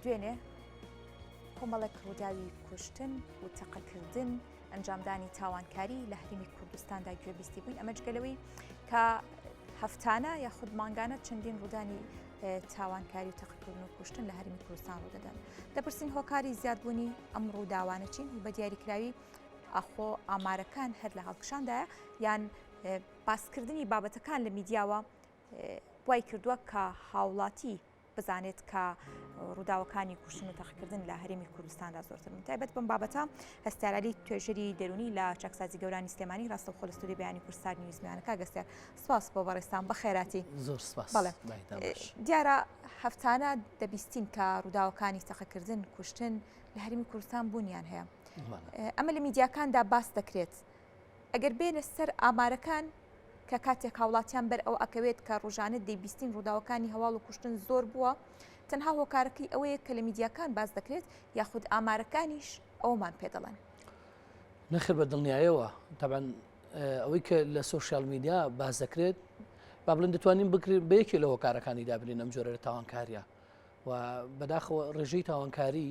دوێنێ کۆمەڵێک ڕووداوی کوشتن و تەقەکردن ئەنجامدانی تاوانکاری لە هەرێمی کوردستاندا گوێبیستی بووین. ئەمە جگەلەوەی کە هەفتانە یاخود مانگانە چەندین ڕوودانی تاوانکاری و تەقەکردن و کوشتن لە هەرێمی کوردستان ڕوودەدەن. دەپرسین هۆکاری زیادبوونی ئەم ڕووداوانە چین و بە دیاریکراوی ئاخۆ ئامارەکان هەر لە هەڵکشاندایە یان باسکردنی بابەتەکان لە میدیاوە وای کردووە کە هاوڵاتی بزانێت کە ڕووداوەکانی کوشتن و تەقەکردن لە هەرێمی کوردستاندا زۆرتر من تایبەت بم بابەتە هەستارالی توێژەری دەرونی لە چاکسازی گەورانی سلێمانی ڕاستەوخۆ لە ستودیۆ بەیانی کوردستان نیوزمیانەکە گەستێر سپاس بۆ بەڕێستان بە خێراتی. زۆر سپاس. بەڵێ دیارە هەفتانە دەبیستین کە ڕووداوەکانی تەقەکردن کوشتن لە هەرێمی کوردستان بوونیان هەیە. ئەمە لە میدیاکاندا باس دەکرێت. ئەگەر بێنە سەر ئامارەکان کە کاتێک هاوڵاتیان بەر ئەو ئەکەوێت کە ڕۆژانە دەیبیستین ڕووداوەکانی هەواڵ و کوشتن زۆر بووە، تەنها هۆکارەکەی ئەوەیە کە لە میدیاکان باس دەکرێت یاخود ئامارەکانیش ئەومان پێدەڵێن. نەخێر بە دڵنیایەوە تەبەن ئەوەی کە لە سۆشیال میدیا باس دەکرێت با بڵێن دەتوانین بکرێت بە یەکێ لە هۆکارەکانی دابرین ئەم جۆرە تاوانکاریە و بەداخەوە ڕێژەی تاوانکاری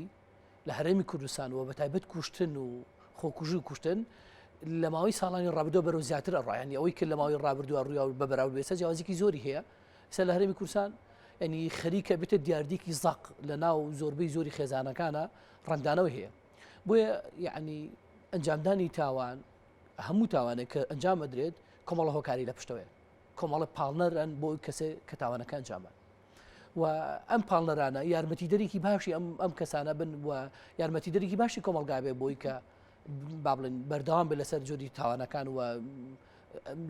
لە هەرێمی کوردستان و بە تایبەت کوشتن و خۆکوژی و کوشتن لە ماوەی ساڵانی ڕابردووە بەرەو زیاتر ئەڕایانی ئەوەی کە لە ماوەی ڕابردووە ڕوویا بە بەراورد بێسە جیاوازێکی زۆری هەیە ئێستا لە هەرێمی کوردستان ینی خەریکە بێتە دیاردێکی زاق لە ناو زۆربەی زۆری خێزانەکانە ڕەنگدانەوە هەیە. بۆیە یعنی ئەنجامدانی تاوان هەموو تاوانێک کە ئەنجام ئەدرێت کۆمەڵە هۆکاری لە پشتەوەیە، کۆمەڵە پاڵنەرن بۆ کەسێک کە تاوانەکە ئەنجامن و ئەم پاڵنەرانە یارمەتیدەرێکی باشی ئەم کەسانە بن و یارمەتیدەرێکی باشی کۆمەڵگا بێ بۆی کە با بڵێن بەردەوام بێ لەسەر جۆری تاوانەکان و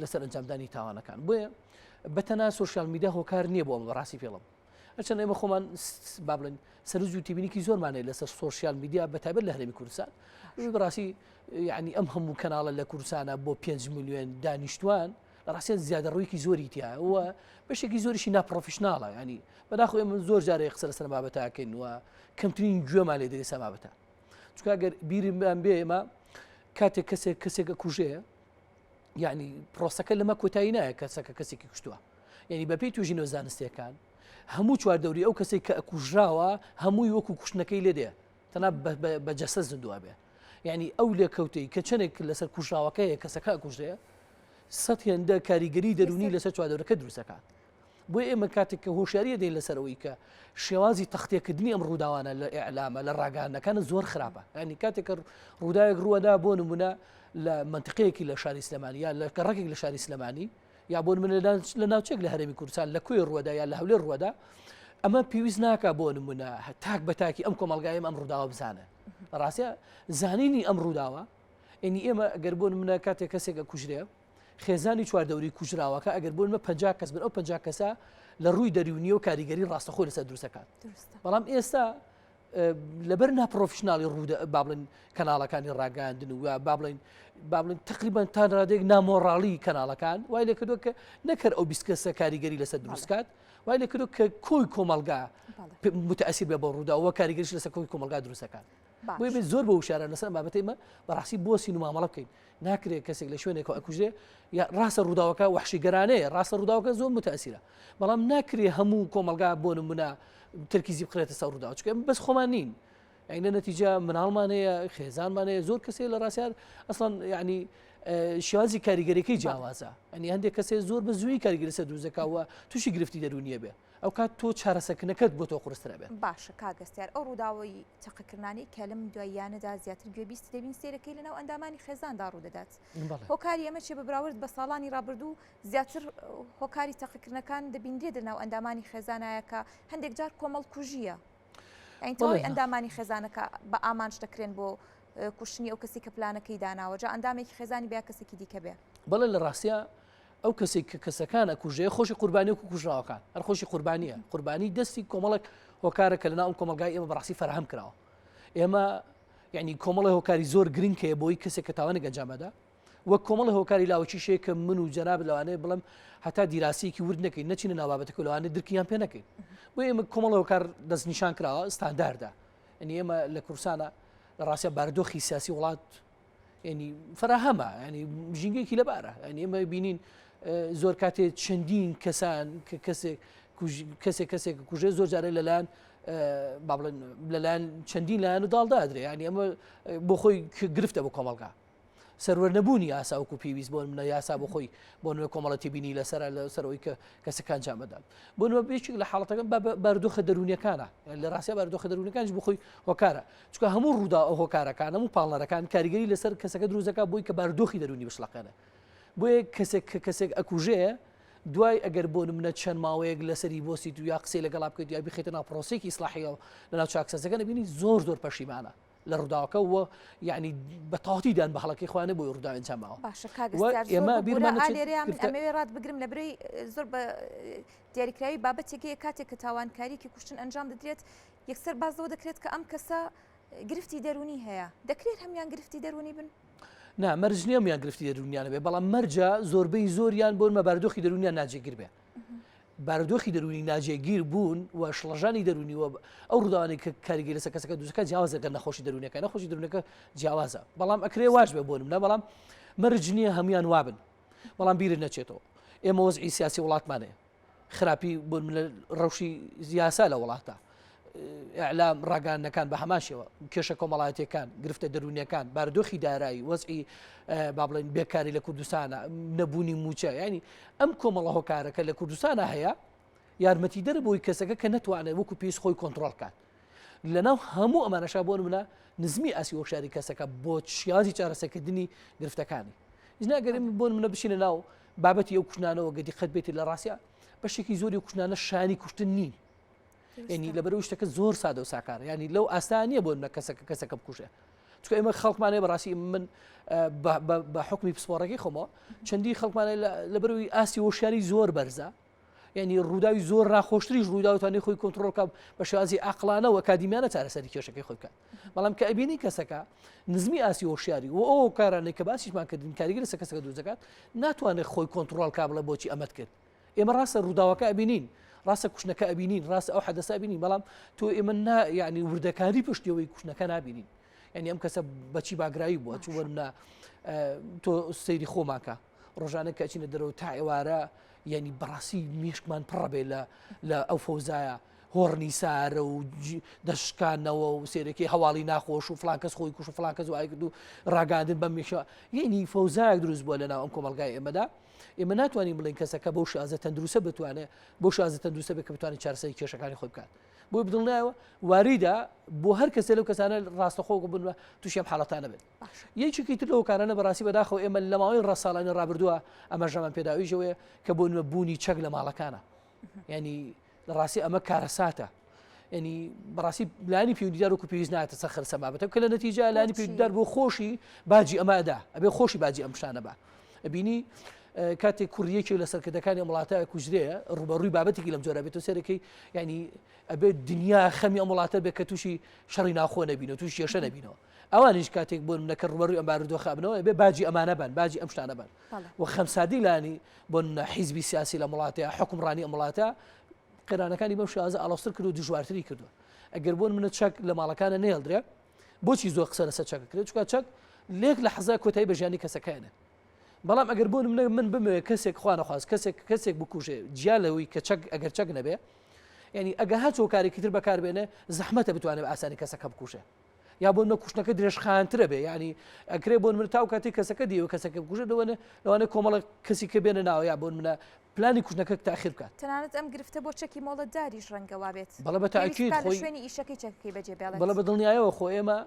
لەسەر ئەنجامدانی تاوانەکان. بۆیە بەتەنها سۆشیال میدیا هۆکار نییە بۆ ئەمە بەڕاستی پێڵم. هەرچەند ئێمە خۆمان با بڵێن سەرنج و تیبینێکی زۆرمانەیە لەسەر سۆشیال میدیا بەتایبەت لە هەرێمی کوردستان. بەڕاستی یعنی ئەم هەموو کەناڵە لە کوردستانە بۆ 5 میلیۆن دانیشتوان لە ڕاستیان زیادەڕوویەکی زۆری تایە و بەشێکی زۆریشی ناپرۆفشناڵە. ینی بەداخۆ ئێمە زۆر جارێ قسە لەسەر بابەتەکەین و کەمترین گوێمان لێ دەرێ سەر بابەتە. چونکە ئەگەر بیرمان بێ ئێمە کاتێک کەسێکە کوژەیە یعنی پرۆسەکە لەمە کۆتایی نایە کەسێکی کوشتووە. یعنی بەپێی توێژینەوە زانستیەکان هەموو چواردەوری ئەو کەسێک کە ئەکوژراوە هەمووی وەکو کوشتنەکەی لێ دێ تەنها بە جەسە زندووە بێ. یعنی ئەو لێکەوتەی کە چەندێک لەسەر کوژراوەکەیە کەسەکە ئەکوژرەیە سەد هێندە کاریگەری دەرونی لەسەر چواردەورەکە دروستەکات. بۆیە ئێمە کاتێک کە هۆشیاریە دەین لەسەرەوەی کە شێوازی تەختێکردنی ئەم ڕووداوانە لە ئیعلامە لە ڕاگەاندنەکانە زۆر خراپە. ینی کاتێک کە ڕووداوێک ڕووەدا بۆ نمونە لە منتیقەیەکی لە شاری سلێمانی یا لە گەڕەکێک لە شاری سلێمانی یا بۆ نمونە لە ناوچێک لە هەرێمی کوردستان لە کوێ ڕووەدا یا لە هەولێر ڕووەدا ئەمە پێویست ناکە بۆ نمونە تاک بە تاکی ئەم کۆمەڵگایە ئەم ڕووداوە بزانە. ڕاستە زانینی ئەم ڕووداوە ینی ئێمە ئەگەر بۆ نمونە کاتێک کەسێکە کوژرێ خێزانی چواردەوری کوژراوەکە ئەگەر بۆ نمە 50 کەس بن ئەو 50 کەسە لە ڕووی دەریونی و کاریگەری ڕاستەخۆی لەسەر دروستەکان. بەڵام ئێستا لەبەر ناپرۆفشناڵی با بڵێن کەناڵەکانی ڕاگەاندن و با بڵێن تقریبان تا ڕادێک نامۆڕاڵی کەناڵەکان وای لێ کردو کە نەکرد ئەو 20 کەسە کاریگەری لەسەر دروستکات وای لێ کردو کە کۆی کۆمەلگا متەئەسیر بێ بە ڕووداوە کاریگەریش لەسەر کۆی کۆمەلگا دروستەکات. بۆیە بێت زۆر بە وشارە لەسەر بابەتە ئێمە بەڕاستی بۆسین و مامەڵە بکەین. ناکرێت کەسێک لە شوێنێکەوە ئەکوژێ یا ڕاستە ڕووداوەکە وحشیگەرانەیە، ڕاستە ڕووداوەکە زۆر متەئەسیرە، بەڵام ناکرێت هەموو کۆمەلگا بۆ نمونە ترکیزی بخرێتە سەر ڕووداوە. چونکە بەس خۆمان نین. یعنی نەتیجە مناڵمان هەیە، خێزانمان هەیە، زۆر کەسێک لە ڕاستیان ئەسڵەن یعنی شێوازی کاریگەریەکەی جیاوازە. ئەنی هەندێک کەسێک زۆر بە زووی کاریگەری لەسەر دروستەکەوە تووشی گرفتی دەرونیە بێ. ئەو کات تۆ چارەسەرکردنەکەت بۆ تۆ قورسترە بێت. باشە کاگەستیار ئەو ڕووداوەی تەقەکردنانی کە لەم دواییانەدا زیاتر گوێبیست دەبین سێرەکەی لەناو ئەندامانی خێزاندا ڕوودەدات. هۆکاری ئەمە چێ بە براورد بە ساڵانی ڕابردوو زیاتر هۆکاری تەقەکردنەکان دەبیندرێت لەناو ئەندامانی خێزانایە کە هەندێک جار کۆمەڵکوژیە. ئەینتەوەی ئەندامانی خێزانەکە بە ئامانج دەکرێن بۆ کوشتنی ئەو کەسی کە پلانەکەی داناوە جا ئەندامێکی خێزانی بیا کەسێکی دیکە بێ. بەڵێ لە ڕاستیە ئەو کەسێک کە کەسەکانە کوژەیە خۆشی قوربانی و کوژراوەکان هەر خۆشی قوربانیە. قوربانی دەستی کۆمەڵک هۆکارە کە لەناو ئەم کۆمەلگای ئێمە بەڕاستی فەرهەم کراوە. ئێمە یعنی کۆمەڵی هۆکاری زۆر گرنگ هەیە بۆی کەسێک کە تاوانێک ئەنجامەدا وەک کۆمەڵی هۆکاری لاوەکیشەیە کە من و جەناب لەوانەیە بڵێم هەتا دیراسیەکی ورد نەکەین نەچینە ناو بابەتەکە لەوانەیە درکیان پێ نەکەین. بۆ ئێمە کۆمەڵی هۆکار دەستنیشان کراوە ستانداردە. یعنی ئێمە لە کوردستانە لە ڕاستیە بارودۆخی سیاسی وڵات ینی فراهەمە، ینی ژینگەیەکی لەبارە. ینی ئێمە بینین زۆر کاتێ چەندین کەسان کە کەسێک کوژێ زۆر جارە لەلایەن با بڵێن لەلایەن چەندین لایەن و داڵدادرێ ینی ئەمە بۆ خۆی گرفتە بۆ کۆمەڵگا سەروەر نەبوونی یاساوکو پێویست بۆ منە یاسا بۆ خۆی بۆ نوێ کۆمەڵەتی بینی لەسەرەوەی کە کەسەکان جامەدان بۆ نوە بێکی لە حاڵەتەکەم بەردۆخە دەرونیەکانە لە ڕاستە بەردۆخە دەرونەکانش بۆ خۆی هۆکارە چکە هەموو ڕوودا ئەو هۆکارەکان هەموو پاڵنەرەکان کاریگەری لەسەر کەسەکە دروستەکە بۆی کە بەردۆخی دەرونی بشڵەقێنە بۆیە کەسێک ئەکوژەیە دوای ئەگەر بۆ منە چەند ماوەیەک لەسەری بۆسی تو یا قسەی لەگەڵا بکەیت یا بخێتە ناو پرۆسێکی ئیسلاحیەوە لەناو چاکسەکە دەبینی زۆر پەشیمانە لە ڕووداوەکە وە یعنی بە تاواتیدان بە هەڵەکەی خوانە بۆی ڕوودا ئەنجاماوە باشە ئەمەوێ ڕات بگرم لە برەی زۆر بە دیاریکراوی بابەتێکی کاتێک کە تاوانکاریکی کوشتن ئەنجام دەدرێت یەکسەر بازەوە دەکرێت کە ئەم کەسە گرفتی دەرونی هەیە دەکرێت هەمیان گرفتی دەرونی بن نا مەرج نییە میان گرفتی دەرونیانە بێ بەڵام مەرجە زۆربەی زۆریان بۆن مە بەردۆخی دەرونیان ناجێگیر بێ بەردۆخی دەرونی ناجێگیر بوون و شڵەژانی دەرونی و ئەو ڕووداوانەی کە کاریگەری لەسەر کەسەکە دووسەکە جیاوازە گەر نەخۆشی دەرونەکە نەخۆشی دەرونەکە جیاوازە بەڵام ئەکرێ واش بێ بۆ نمونە بەڵام مەرج نییە هەمویان وابن بەڵام بیرت نەچێتەوە ئێمە وەزعی سیاسی وڵاتمانەیە خراپی بۆ ڕەوشی یاسا لە وڵاتە ئەعلام ڕاگەاندنەکان بە هەماشەوە کێشە کۆمەڵایەتیەکان گرفتە دەرونیەکان بارودۆخی دارایی وەزعی با بڵێن بێکاری لە کوردستانە نەبوونی موچە ینی ئەم کۆمەڵە هۆکارەکە لە کوردستانە هەیە یارمەتی دەر بۆی کەسەکە کە نەتوانێت وەکو پێویست خۆی کۆنتترۆل کات لەناو هەموو ئەمانەشا بۆ منە نزمی ئاسی وەشاری کەسەکە بۆ شیازی چارەسەکردنی گرفتەکانی ناگەرم بۆ منە بشینە ناو بابەتی ئەو کوشتانەوە گەدی خەت بێتی لە ڕاستە بەشێکی زۆری کوشتانە شانی کوشتن نین ینی لەبەرەوەی شتەکە زۆر سادە و ساکارە ینی لەو ئاستانیە بۆ منە کەسەکە بکوژێ چکە ئێمە خەڵکمانێ بەڕاستی من بە حکمی پسپۆڕەکەی خۆمەوە چەندی خەڵکمانە لەبەرەوەی ئاسی وەشیاری زۆر بەرزە ینی ڕووداوی زۆر ڕاخۆشتریش ڕووداوتوانێ خۆی کۆنتترۆلکە بە شێوازی ئاقلانە و ئەکادیمیانە چارەسەری کێشەکەی خۆی بکات بەڵام کە ئەبینی کەسەکە نزمی ئاسی وەشیاری و ئەو کارانەی کە باسیشمان کردین کاریگەری لەسەر کەسەکە دروست ناتوانێت خۆی کۆنتترۆل کا بڵێ بۆچی ئەمەت کرد ئێمە ڕاستە ڕووداوەکە ئەبینین ڕاستە کوشتنەکە ئەبینین ڕاستە ئەو حەدەسە ئەبینین بەڵام تۆ ئێمە یعنی وردەکاری پشتیەوەی کوشتنەکە نابینین ینی ئەم کەسە بەچی باگرایی بووە چوەرنا تۆ سەیری خۆماکە ڕۆژانە کە ئەچینە دەرەوە تا ئێوارە ینی بەڕاستی میشکمان پڕەبێ لە ئەو فەوزایە هۆڕنی سارە و دەشکانەوە و سێرەکەی هەواڵی ناخۆش و فلانکەس خۆی کوش و فلانکەس و ئایکرد و ڕاگاندن بەم میشە ینی فەوزایەک دروست بووە لەناو ئەم کۆمەلگای ئێمەدا ئێمە ناتوانین بڵین کەسەکە بەو شازە تەندروسە بتوانێت بۆ شازە تەندروسە بێت کە بتوانێت چارەسەری کێشەکانی خۆی بکات بۆی بدڵنایەوە واریدا بۆ هەر کەسە لەو کەسانە ڕاستەخۆ بن تووشیان حاڵەتانە بێت یەکێکی تر لەو کارانە بەڕاستی بەداخەوە ئێمە لە ماوەی ڕەساڵانی ڕابردووە ئەمە ژەمان پێداویژەوەیە کە بۆ نوێ بوونی چەک لە ماڵەکانە ینی ڕاستی ئەمە کارەساتە ینی بەڕاستی لانی پەیوەندیدار وەکو پێویست ناتە سەخر سەبابەتە کە لە نەتیجە لانی پەیوەندیدار بۆ خۆشی باجی ئەمەدا ئەبێ خۆشی باجی ئەم شانە بە ئەبینی کاتێک کوڕیەکی لە سەرکردەکانی وڵاتە کوژرەیە ڕوبەڕووی بابەتێکی لەم جۆرە بێت و سەرەکەی ینی ئەبێت دنیا خەمی ئەم وڵاتە بێت کە تووشی شەڕی ناخۆ نەبینەوە تووشی کێشە نەبینەوە ئەوانیش کاتێک بۆ منەکە ڕوبەڕووی ئەم بارودۆخە بنەوە بێ باجی ئەمانە بن باجی ئەم شتانە بن و خەمسادی لانی بۆ حیزبی سیاسی لە وڵاتەیە حکومڕانی ئەم وڵاتە قێرانەکانی بەم شێوازە ئاڵۆستر کرد و دژوارتری کردووە ئەگەر بۆن منە چەک لە ماڵەکانە نێڵدرێ بۆچی زۆر قسە لەسەر چەکەکرێت چکە چەک لێک لە حەزای کۆتایی بە ژیانی کەسەکەیانە بەڵام ئەگەر بۆن من بمێ کەسێک خوا نەخواست کەسێک بکوژێ جیا لەوەی کە ئەگەر چەک نەبێ ینی ئەگە هەچۆ کارێکی تر بەکاربێنێ زەحمەتە بتوانێت بە ئاسانی کەسەکە بکوژێ یا بۆ منە کوشتنەکە درێژخانترە بێ ینی ئەکرێ بۆن من تاو کاتی کەسەکە دیوە کەسەکە بکوژێ لەوانێ کۆمەڵە کەسی کە بێنە ناوە یا بۆن منە پلانی کوشتنەکە تاخیر بکات تەنانەت ئەم گرفتە بۆ چەکی مۆڵەتداریش ڕەنگەوا بێت بەڵە بە تاکید خۆی شوێنی ئیشەکەی چەکەکەی بەجێ بێڵێت بەڵە بە دڵنیایەوە خۆ ئێمە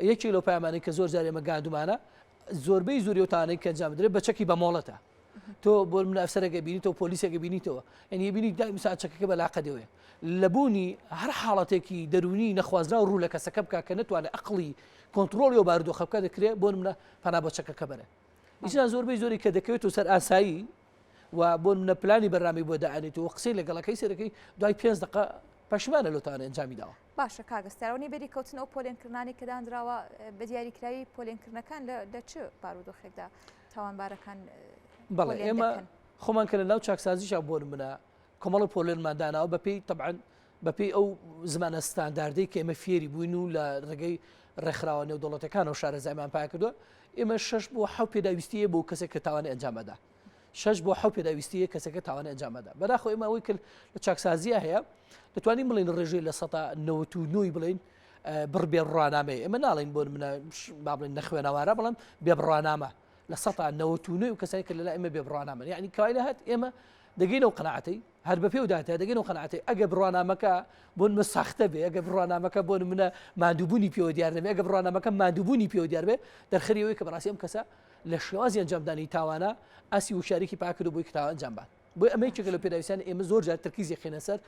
یەکی لەو پامانەی کە زۆر جار ئێمە گاندومانە زۆربەی زوریۆتانەی کە ئەنجام بدرێت بە چەکی بە مۆڵەتە تۆ بۆ من ئەفسەرەکە بینیتەوە پۆلیسێکە بینیتەوە ئەنی بینی دائیمسا چەکەکە بەلاقە دەوێ لەبوونی هەر حاڵەتێکی دەرونی نەخوازرا و ڕوو لە کەسەکە بکە کە نەتوانێت عقلی کۆنتترۆلی و بارودۆخە بکە دەکرێت بۆ منە پەنا بۆ چەکەکە بەرێ ئیشنا زۆربەی زۆری کە دەکەوێت و سەر ئاسایی و بۆ منە پلانی بەرنامی بۆ داعانێتەوە قسەی لەگەڵەکەی سەرەکەی دوای 5 دقه پەشیمانە لەوتانە ئەنجامی داوە باشە کاگەستارەوەی بەری کەوتن ئەو پۆلێنکردانی کە دانراوە بە دیاریکراوی پۆلێنکردنەکان لە چ بارودۆخێکدا تاوانبارەکان بەڵێ ئێمە خۆمان کە لە ناو چاکسازیشا بۆ منە کۆمەڵە پۆلێنمانداناوە بەپێی طبعاً بەپێی ئەو زمانە ستانداردەی کە ئێمە فێری بووین و لە ڕێگەی ڕێکخراوە نێودوڵەتەکان و شارەزایمان پای کردووە ئێمە 6 بۆ 7 پێداویستیە بۆ کەسێک کە تاوانی ئەنجام بەدا 6 بۆ 7 پێداویستیە کەسەکە توانێت ئەنجام بەدا بەداخۆ ئێمە ئەوەی کرد لە چاکسازیە هەیە دەتوانین بڵین ڕێژەی لە 1990 بڵین بڕبێ ڕوانامەیە ئێمە ناڵین بۆ منە با بڵین نەخوێنەوارە بەڵام بێ بڕوانامە لە 1990 و کەسانی کە لەلا ئێمە بێ بڕوانامە یعنی کەوای لە هات ئێمە دەگەینەوە قەناعەتەی هەر بە پێوداتە دەگەینەوە قەناعەتەی ئەگە بڕوانامەکە بۆ من ساختە بێ ئەگە بڕوانامەکە بۆ منە مادووبوونی پێوە دیار نەبێ ئەگە بڕوانامەکە مادووبوونی پێوە دیار بێ دەرخەریەوەی کە بەڕاستی ئەم کەسە لە شێوازی ئەنجامدانی تاوانە ئاسی وشارێکی پاکرد و بۆی کتاوە ئەنجام بات بۆی ئەمەی چێکە لە پێداویستانی ئێمە زۆر جار ترکیزی خێنە سەر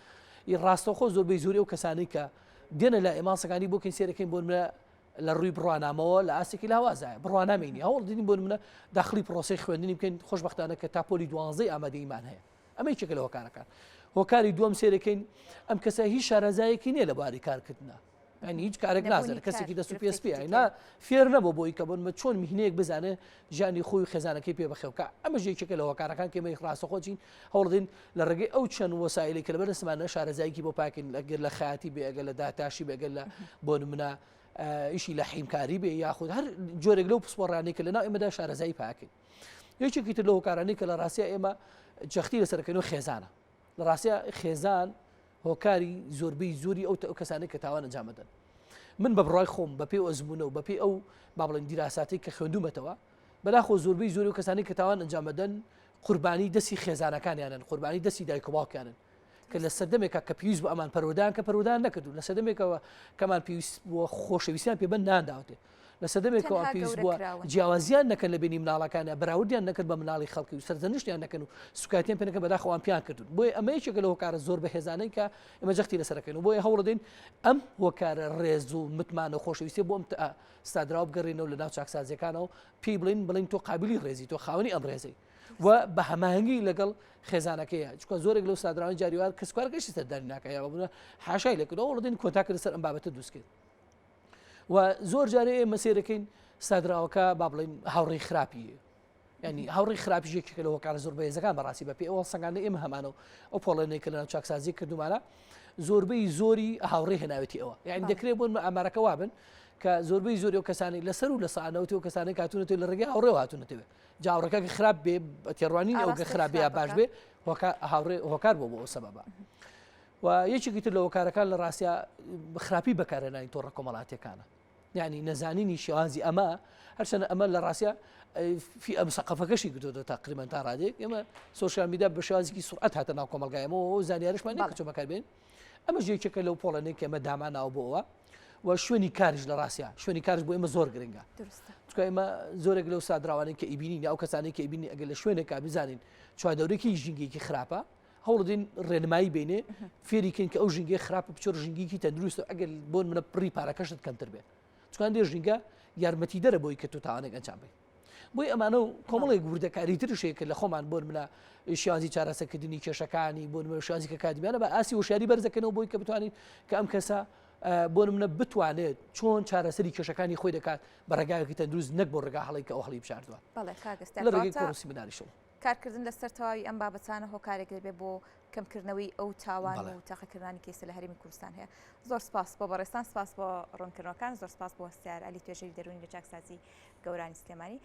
ڕاستەوخۆ زۆربەی زۆری ئەو کەسانی کە دێنە لە ئێماسەکانی بۆکەین سێرەکەین بۆ منە لە ڕووی بڕوانامەوە لە ئاسێکی لاوازایە بڕوانامێنی هەوڵ دێنین بۆ منە داخلی پرۆسی خوێندنی بکەین خۆشبەختانە کە تاپۆلی 12 ئامادەیمان هەیە ئەمەی چێکە لە هۆکارەکان هۆکاری دووەم سێرەکەین ئەم کەسە هیچ شارەزایەکی نییە لە بواری کارکردنا ینی هیچ کارێک نازانێت کەسێکی دەست و پێسپی نا فێر نەبوو بۆی کە بۆن چۆن میهنەیەک بزانێ ژانی خۆی خێزانەکەی پێ بەخێوکە ئەمە ژێکێکە لە هۆکارەکان کێمەی ڕاستەخۆچین هەوڵدین لە ڕێگەی ئەو چەند وەسایلی کە لەبەر دەستمانە شارەزایەکی بۆ پاکین لەگەر لە خەیاتی بێ ئەگەر لە داتاشی بێگەر لە بۆ نمونە ئیشی لە حیمکاری بێ یاخود هەر جۆرێک لەو پسپۆڕانەی کە لەناو ئێمەدا شارەزایی پاکین یەکێکی تر لە هۆکارانەی کە لە ڕاستیە ئێمە جەختی لەسەرەکەینەوە خێزانە لە ڕاستیە خێزان هۆکاری زۆربەی زۆری ئەو کەسانێک کە تاوان ئەنجام دەدەن من بە بڕای خۆم بەپێ ئەزمونە و بەپێ ئەو با بڵێن دیراساتی کە خوێندومەتەوە بەداخۆ زۆربەی زۆری و کەسانی کە تاوان ئەنجام دەدەن قوربانی دەستی خێزانەکانیانن قوربانی دەستی دایک و باوکیانن کە لە سەردەمێکە کە پێویست بۆ ئەمان پەرۆدان کە پەرۆدان نەکردو لە سەردەمێکەوە کەمان پێویست بۆ خۆشەویستیان پێبەن نانداوتێ لە سەردەمێکەوە پێویست بووە جیاوازیان نەکەن لە بینی مناڵەکانە بەراوردیان نەکرد بە مناڵی خەڵکی و سەرزەنیشتیان نەکەن و سوکاتیان پێ نەکەن بەداخەوان پیان کردون بۆیە ئەمە یەکێکە لە هۆکارە زۆر بەهێزانەی کە ئێمە جەختی لەسەرەکەین و بۆیە هەوڵدەین ئەم هۆکارە ڕێز و متمانە خۆشەویستی بۆ ئەم ستادراوە بگەڕێنەوە لە ناو چاکسازیەکانەوە پێی بڵین تۆ قابلی ڕێزی تۆ خاوەنی ئەم ڕێزەی و بە هەماهەنگی لەگەڵ خێزانەکەیە چکە زۆرێک لەو سادراوانی جاریوار کەسکارگەشتی سەردانی ناکەیە بوونە حاشای لەکردەوە وڵدەین کۆنتاکرد سەر ئەم بابەتە دروستکرد و زۆر جارێ ئێمە سێرەکەین سادراوەکە با بڵین هاوڕێی خراپیە ینی هاوڕێی خراپیژێکێکە لە هۆکارە زۆر بەهێزەکان بەڕاستی بەپێ ئەوە سەنگانە ئێمە هەمانە ئەو پۆڵێنەی کە لەناو چاکسازی کردومانە زۆربەی زۆری هاوڕێ هێناوێتی ئەوە یعنی دەکرێت بۆن ئامارەکە وابن کە زۆربەی زۆری ئەو کەسانی لەسەر و لە سانەوتی و کەسانی کاتونەوە لە ڕێگەی هاوڕێ هاتوونەتەوێت جاوڕەکە خراپ بێ تێڕوانی ئەو خراپ بێ باش بێ هۆکار بۆ ئەو سەبەبە و یەکێکی تر لە هۆکارەکان لە ڕاستیە خراپی بەکارهێنانی تۆڕە کۆمەڵاتیەکانە یعنی نەزانینی شێوازی ئەمە هەرچەنە ئەمە لە ڕاستیە في ئەم سەقەفەکەشی کردووە تقریبا تا ڕادێک ئێمە سۆشیال میدیا بە شێوازێکی سورعەت هاتە ناو کۆمەلگایەمەوە زانیاریشمان نییە کە چۆن بەکاربێن ئەمە یەکێکە لەو پۆڵەنەی کە ئێمە داماناوە بۆ ئەوە و شوێنی کاریش لە ڕاستیە شوێنی کارش بۆ ئێمە زۆر گرنگە چکە ئێمە زۆرێک لەو سادراوانەی کە ئیبینین ئەو کەسانی کە ئیبینی ئەگەر لە شوێنێکا بزانین چوادەورێکی ژینگێکی خراپە هەوڵدین ڕێنمایی بینێ فێریکەین کە ئەو ژینگە خراپە بچۆر ژینگێکی تەندروستە ئەگەر بۆن منە پڕی پارەکەشت کەمتر بێت چکان دێ ژینگە یارمەتی دەرە بۆی کە تۆ تاوانێک ئەنجام بێت بۆی ئەمانە و کۆمەڵێک وردەکاری ترشەیە کە لە خۆمان بۆن منە شیازی چارەسەکردنی کێشەکانی بۆ شازی کە کاتیبیانە بە ئاسی وشاری بەرزەکەنەوە بۆی کە بتوانین کە ئەم کەسە بۆ منە بتوانێت چۆن چارەسەری کێشەکانی خۆی دەکات بە ڕێگایەکی تەندروست نەک بۆ ڕێگا هەڵی کە ئەو هەڵی بشاردووە لە ڕێگەی کۆڕسی بناریشەوە کارکردن لەسەر تەواوی ئەم بابەتانە هۆکارێک دەبێت بۆ کەمکردنەوەی ئەو تاوان و تاقیکردنی کێسە لە هەرێمی کوردستان هەیە زۆر سپاس بۆ بەڕێستان سپاس بۆ ڕوونکردنەوەکان زۆر سپاس بۆ هەستیار علی توێژەری دەرونی لە چاکسازی گەورانی سلێمانی